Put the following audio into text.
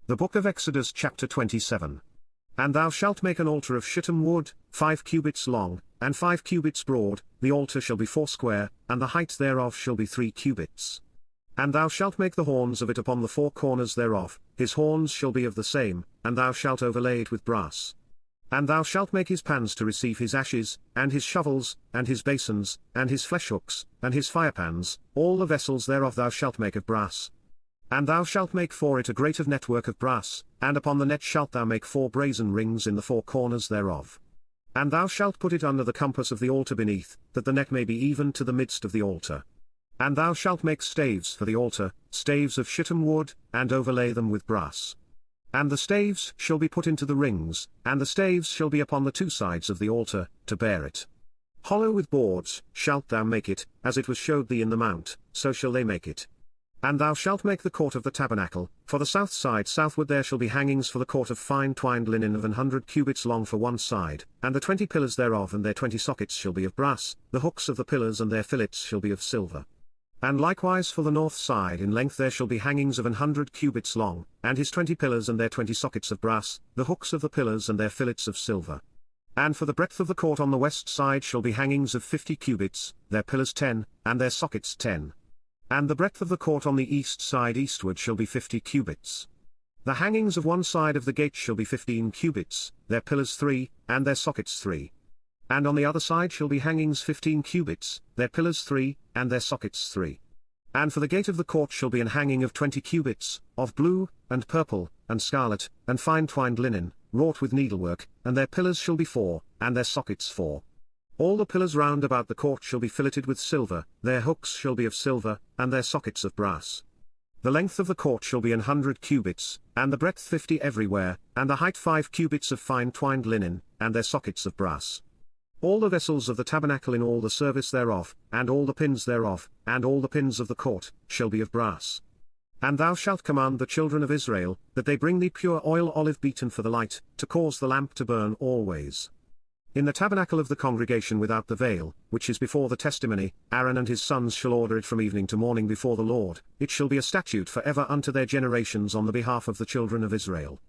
The Book of Exodus chapter 27. And thou shalt make an altar of shittim wood, 5 cubits long, and 5 cubits broad, the altar shall be foursquare, and the height thereof shall be 3 cubits. And thou shalt make the horns of it upon the 4 corners thereof, his horns shall be of the same, and thou shalt overlay it with brass. And thou shalt make his pans to receive his ashes, and his shovels, and his basins, and his fleshhooks, and his firepans, all the vessels thereof thou shalt make of brass. And thou shalt make for it a grate of network of brass, and upon the net shalt thou make 4 brazen rings in the 4 corners thereof. And thou shalt put it under the compass of the altar beneath, that the net may be even to the midst of the altar. And thou shalt make staves for the altar, staves of shittim wood, and overlay them with brass. And the staves shall be put into the rings, and the staves shall be upon the 2 sides of the altar, to bear it. Hollow with boards shalt thou make it, as it was showed thee in the mount, so shall they make it. And thou shalt make the court of the tabernacle, for the south side southward there shall be hangings for the court of fine twined linen of 100 cubits long for one side, and the 20 pillars thereof and their 20 sockets shall be of brass, the hooks of the pillars and their fillets shall be of silver. And likewise for the north side in length there shall be hangings of 100 cubits long, and his 20 pillars and their 20 sockets of brass, the hooks of the pillars and their fillets of silver. And for the breadth of the court on the west side shall be hangings of 50 cubits, their pillars 10, and their sockets 10. And the breadth of the court on the east side eastward shall be 50 cubits. The hangings of one side of the gate shall be 15 cubits, their pillars 3, and their sockets 3. And on the other side shall be hangings 15 cubits, their pillars 3, and their sockets 3. And for the gate of the court shall be an hanging of 20 cubits, of blue, and purple, and scarlet, and fine twined linen, wrought with needlework, and their pillars shall be 4, and their sockets 4. All the pillars round about the court shall be filleted with silver, their hooks shall be of silver, and their sockets of brass. The length of the court shall be 100 cubits, and the breadth 50 everywhere, and the height 5 cubits of fine twined linen, and their sockets of brass. All the vessels of the tabernacle in all the service thereof, and all the pins thereof, and all the pins of the court, shall be of brass. And thou shalt command the children of Israel, that they bring thee pure oil olive beaten for the light, to cause the lamp to burn always. In the tabernacle of the congregation without the veil, which is before the testimony, Aaron and his sons shall order it from evening to morning before the Lord, it shall be a statute for ever unto their generations on the behalf of the children of Israel.